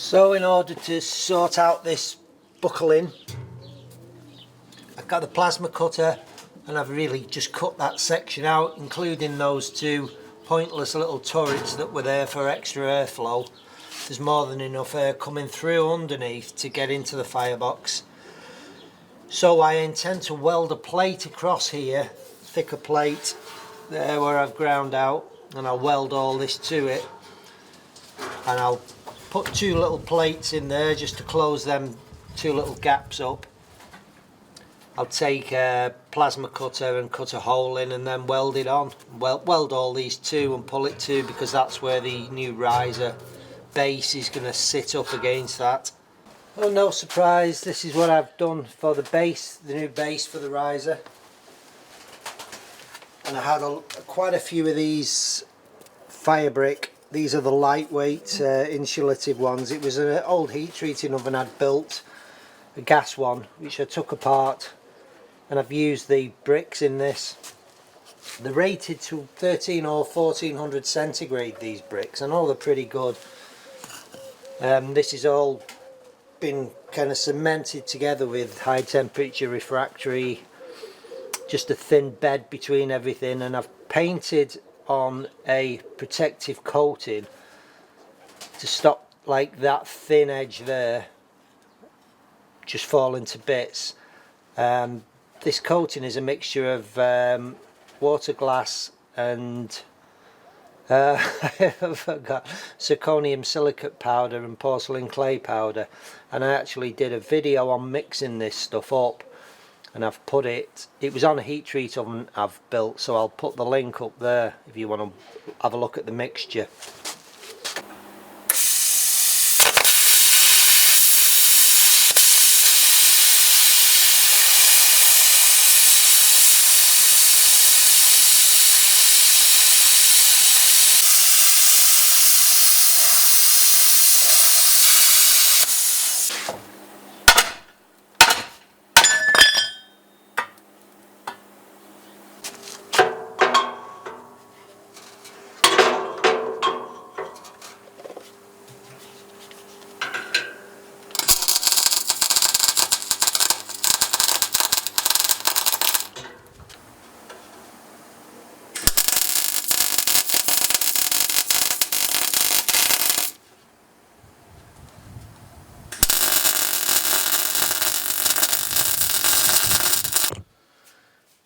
So in order to sort out this buckling, I've got the plasma cutter and I've really just cut that section out, including those two pointless little turrets that were there for extra airflow. There's more than enough air coming through underneath to get into the firebox. So I intend to weld a plate across here, thicker plate, there where I've ground out, and I'll weld all this to it. And I'll put two little plates in there just to close them two little gaps up. I'll take a plasma cutter and cut a hole in and then weld it on. Weld all these two and pull it to, because that's where the new riser base is going to sit up against that. Oh, no surprise, this is what I've done for the base, the new base for the riser. And I had quite a few of these fire brick. These are the lightweight insulative ones. It was an old heat treating oven I'd built, a gas one, which I took apart, and I've used the bricks in this. They're rated to 13 or 1400 centigrade, these bricks. I know they're pretty good. This has all been kind of cemented together with high temperature refractory, just a thin bed between everything, and I've painted on a protective coating to stop like that thin edge there just falling to bits. This coating is a mixture of water glass and I forgot, zirconium silicate powder and porcelain clay powder, and I actually did a video on mixing this stuff up, and I've put it was on a heat treat oven I've built, so I'll put the link up there if you want to have a look at the mixture.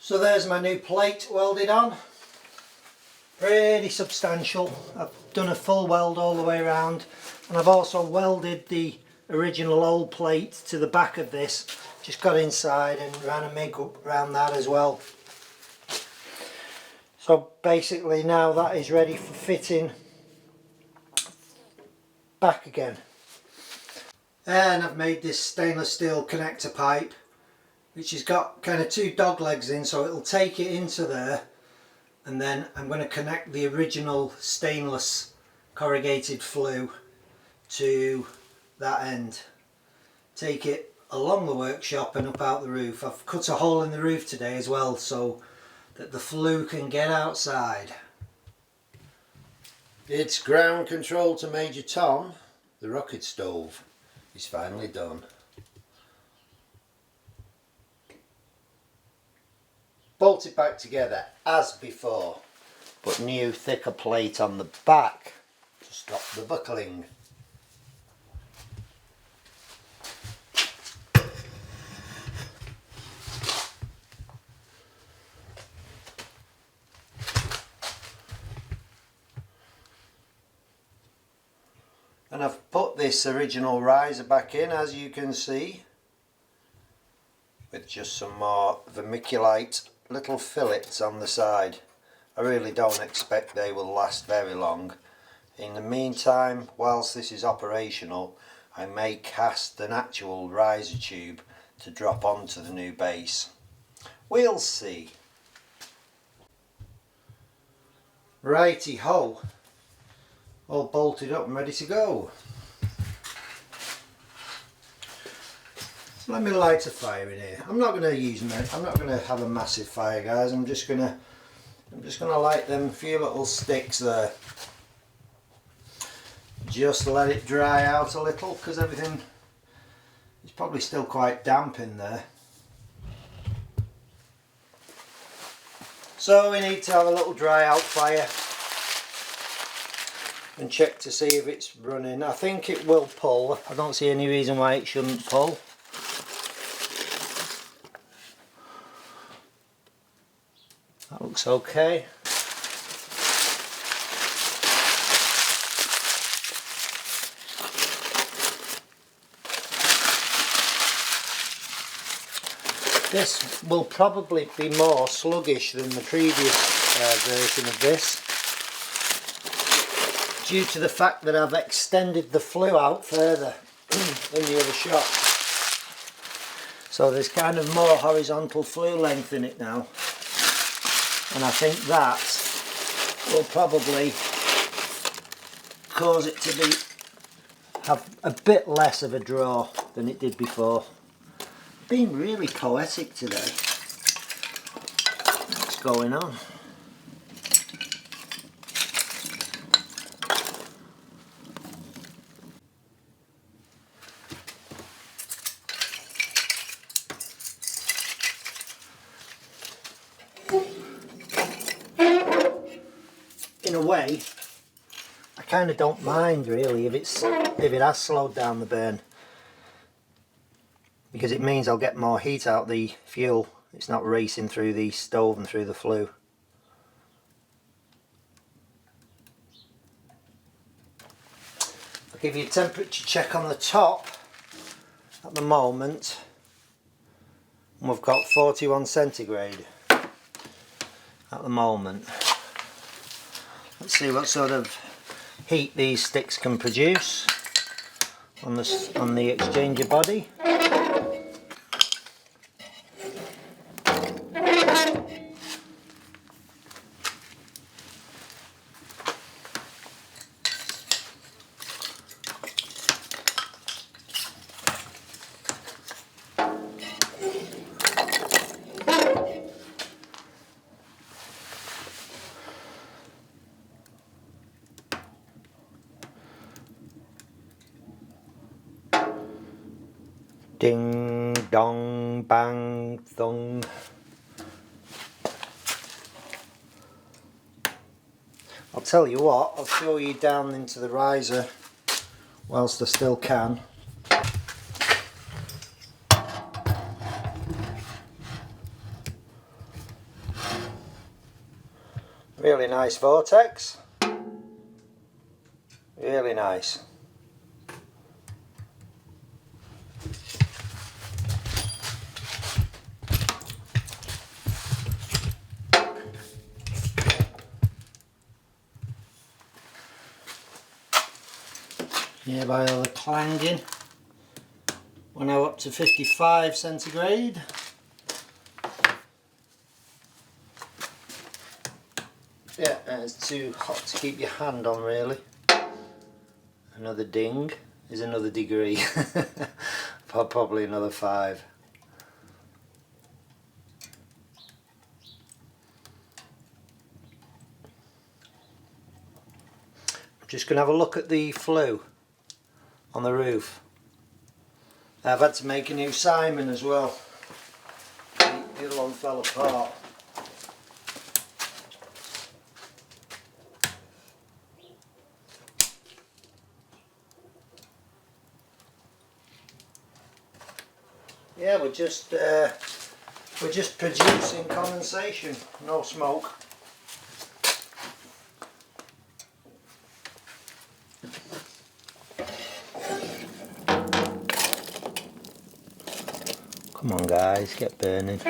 So there's my new plate welded on. Pretty substantial. I've done a full weld all the way around, and I've also welded the original old plate to the back of this. Just got inside and ran a MIG up around that as well. So basically now that is ready for fitting back again. And I've made this stainless steel connector pipe, which has got kind of two dog legs in, so it'll take it into there, and then I'm going to connect the original stainless corrugated flue to that end. Take it along the workshop and up out the roof. I've cut a hole in the roof today as well, so that the flue can get outside. It's ground control to Major Tom. The rocket stove is finally done. Bolt it back together as before, but new thicker plate on the back to stop the buckling. And I've put this original riser back in, as you can see, with just some more vermiculite little fillets on the side. I really don't expect they will last very long. In the meantime, whilst this is operational, I may cast an actual riser tube to drop onto the new base. We'll see. Righty ho, all bolted up and ready to go. Let me light a fire in here. I'm not going to have a massive fire, guys. I'm just going to light them few little sticks there. just let it dry out a little, because everything is probably still quite damp in there. So we need to have a little dry out fire and check to see if it's running. I think it will pull. I don't see any reason why it shouldn't pull. That looks okay. This will probably be more sluggish than the previous version of this, due to the fact that I've extended the flue out further than the other shot. So there's kind of more horizontal flue length in it now, and I think that will probably cause it to have a bit less of a draw than it did before. Being really poetic today. What's going on? In a way, I kind of don't mind really if it has slowed down the burn, because it means I'll get more heat out the fuel. It's not racing through the stove and through the flue. I'll give you a temperature check on the top at the moment, and we've got 41 centigrade at the moment. Let's see what sort of heat these sticks can produce on the exchanger body. Ding dong bang thong. I'll tell you what, I'll show you down into the riser whilst I still can. Really nice vortex. Really nice. Yeah, by all the clanging. We're now up to 55 centigrade. Yeah, it's too hot to keep your hand on really. Another ding is another degree. Probably another 5. I'm just going to have a look at the flue on the roof. I've had to make a new Simon as well. The other one fell apart. Yeah, we're just producing condensation, no smoke. Come on guys, get burning.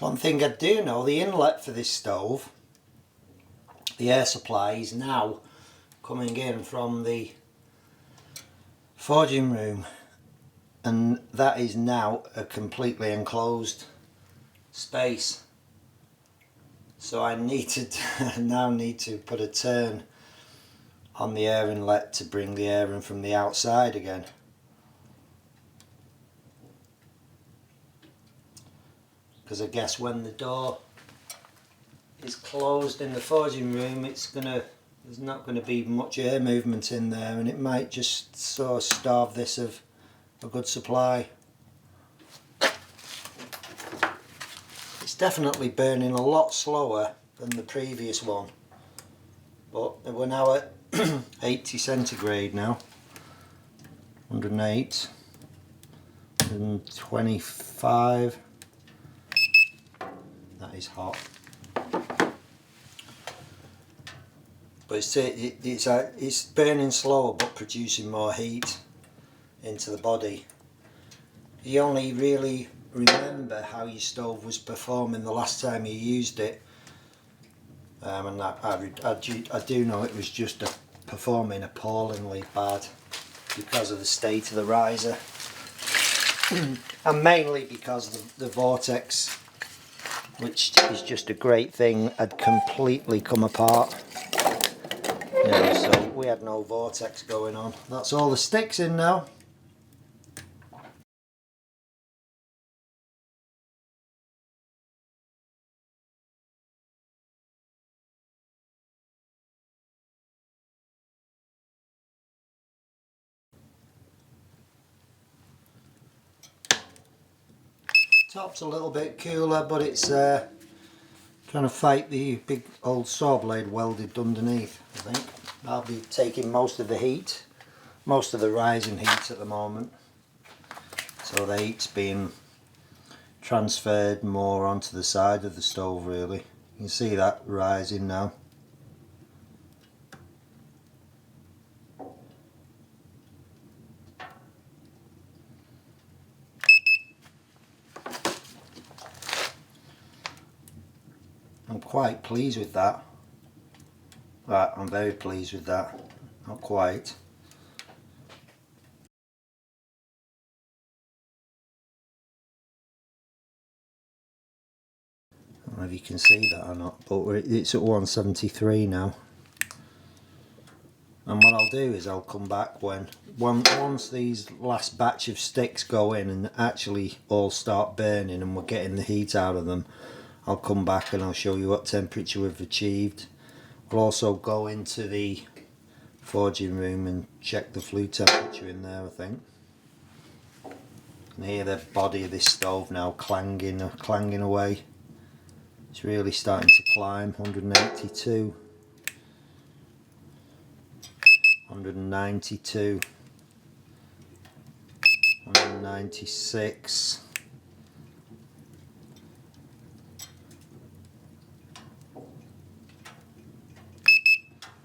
One thing I do know, the inlet for this stove, the air supply, is now coming in from the forging room, and that is now a completely enclosed space. So I now need to put a turn on the air inlet to bring the air in from the outside again. Because I guess when the door is closed in the forging room, there's not going to be much air movement in there, and it might just sort of starve this of a good supply. It's definitely burning a lot slower than the previous one, but we're now at 80 centigrade now, 108, 125. That is hot. But it's burning slower but producing more heat into the body. You only really remember how your stove was performing the last time you used it, and I do know it was just performing appallingly bad because of the state of the riser, and mainly because the vortex, which is just a great thing, had completely come apart. So we had no vortex going on. That's all the sticks in now. Top's a little bit cooler, but it's trying to fight the big old saw blade welded underneath, I think. I'll be taking most of the heat, most of the rising heat at the moment. So the heat's being transferred more onto the side of the stove really. You can see that rising now. I'm quite pleased with that. Right, I'm very pleased with that. Not quite. I don't know if you can see that or not, but it's at 173 now. And what I'll do is I'll come back once these last batch of sticks go in and actually all start burning and we're getting the heat out of them. I'll come back and I'll show you what temperature we've achieved. We'll also go into the forging room and check the flue temperature in there, I think. You can hear the body of this stove now clanging away. It's really starting to climb. 182, 192, 196.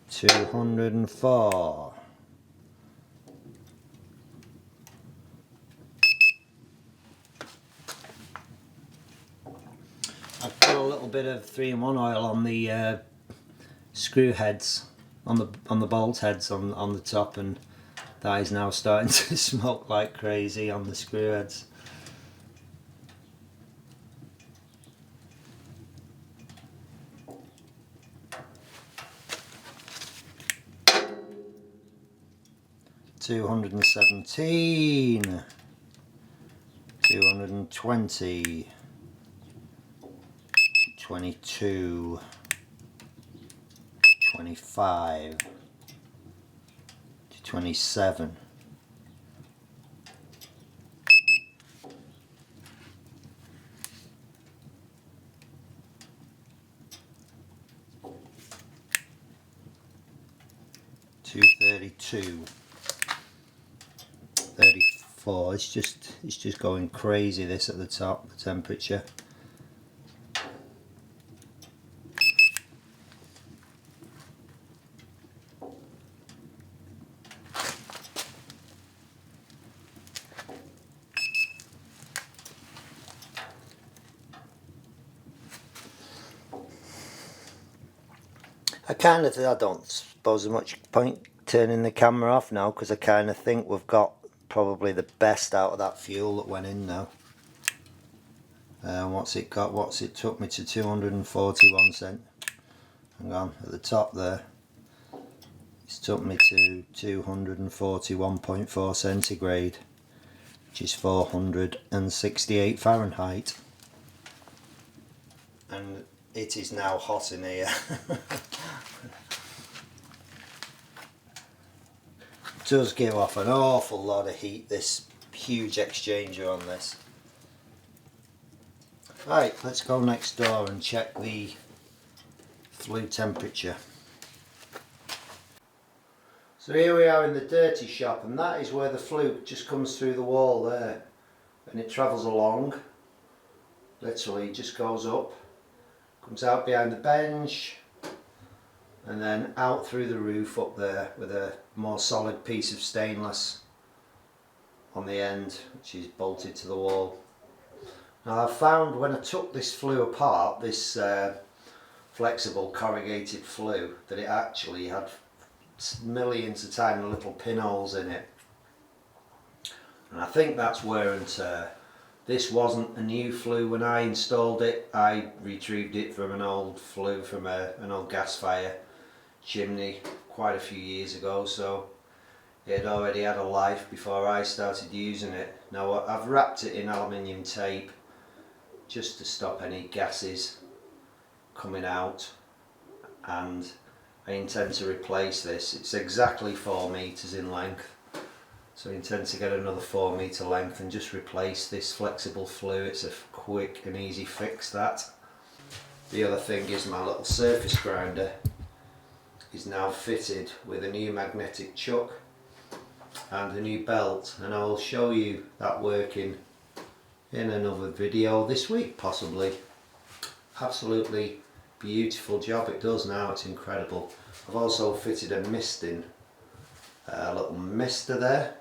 204. I've put a little bit of 3-in-1 oil on the screw heads, on the bolt heads on the top, and that is now starting to smoke like crazy on the screw heads. $217, 220, 22, 25, 27, 232, 34. It's just going crazy, this at the top, the temperature. I don't suppose there's much point turning the camera off now, because I kind of think we've got probably the best out of that fuel that went in now. What's it got? What's it took me to? 241 cent. Hang on, at the top there. It's took me to 241.4 centigrade, which is 468 Fahrenheit. And it is now hot in here. It does give off an awful lot of heat, this huge exchanger on this. Right, let's go next door and check the flue temperature. So here we are in the dirty shop, and that is where the flue just comes through the wall there, and it travels along, literally just goes up, comes out behind the bench, and then out through the roof up there with a more solid piece of stainless on the end, which is bolted to the wall. Now I found when I took this flue apart, this flexible corrugated flue, that it actually had millions of tiny little pinholes in it, and I think that's wear and tear. This wasn't a new flue when I installed it. I retrieved it from an old flue from an old gas fire chimney quite a few years ago, so it had already had a life before I started using it. Now I've wrapped it in aluminium tape just to stop any gases coming out, and I intend to replace this. It's exactly 4 meters in length, so I intend to get another 4 meter length and just replace this flexible flue. It's a quick and easy fix, that. The other thing is my little surface grinder is now fitted with a new magnetic chuck and a new belt, and I will show you that working in another video this week possibly. Absolutely beautiful job it does now, it's incredible. I've also fitted a misting, a little mister there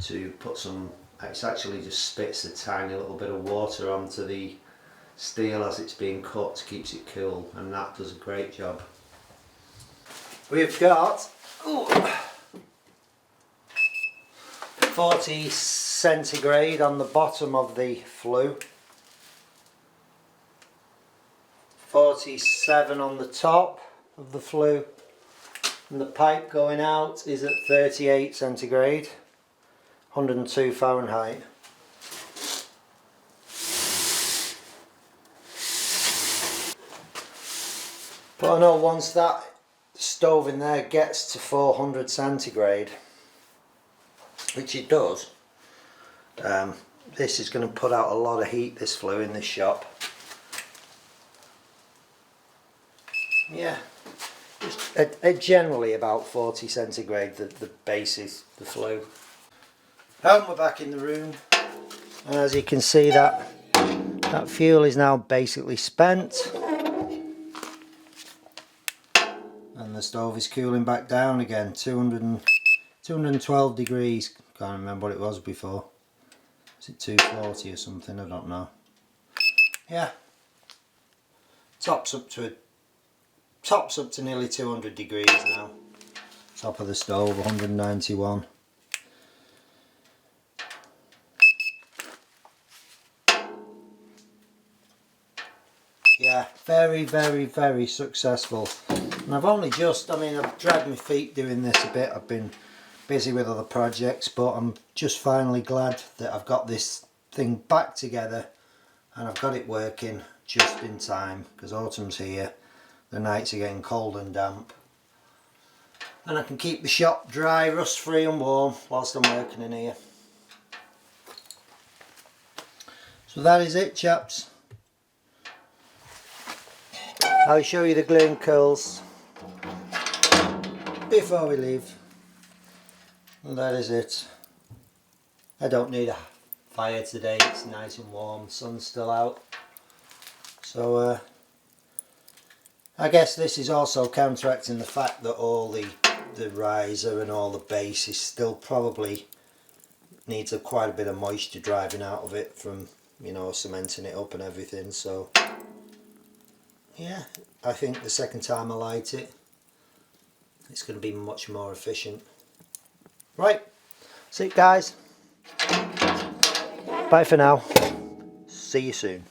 to put some, it actually just spits a tiny little bit of water onto the steel as it's being cut, keeps it cool, and that does a great job. We've got 40 centigrade on the bottom of the flue, 47 on the top of the flue, and the pipe going out is at 38 centigrade, 102 Fahrenheit. But I know once that stove in there gets to 400 centigrade, which it does, this is going to put out a lot of heat, this flue in this shop. Yeah, just generally about 40 centigrade the base is the flue. And we're back in the room, and as you can see that fuel is now basically spent, and the stove is cooling back down again. 212 degrees, can't remember what it was before. Is it 240 or something? I don't know. Yeah, tops up to nearly 200 degrees now. Top of the stove 191. Yeah, very successful. And I've only just, I've dragged my feet doing this a bit. I've been busy with other projects, but I'm just finally glad that I've got this thing back together and I've got it working just in time, because autumn's here, the nights are getting cold and damp, and I can keep the shop dry, rust free and warm whilst I'm working in here. So that is it, chaps. I'll show you the glue curls before we leave. And that is it. I don't need a fire today, it's nice and warm, sun's still out. So I guess this is also counteracting the fact that all the riser and all the base is still probably needs quite a bit of moisture driving out of it from, you know, cementing it up and everything. So yeah, I think the second time I light it, it's going to be much more efficient. Right, that's it guys. Bye for now. See you soon.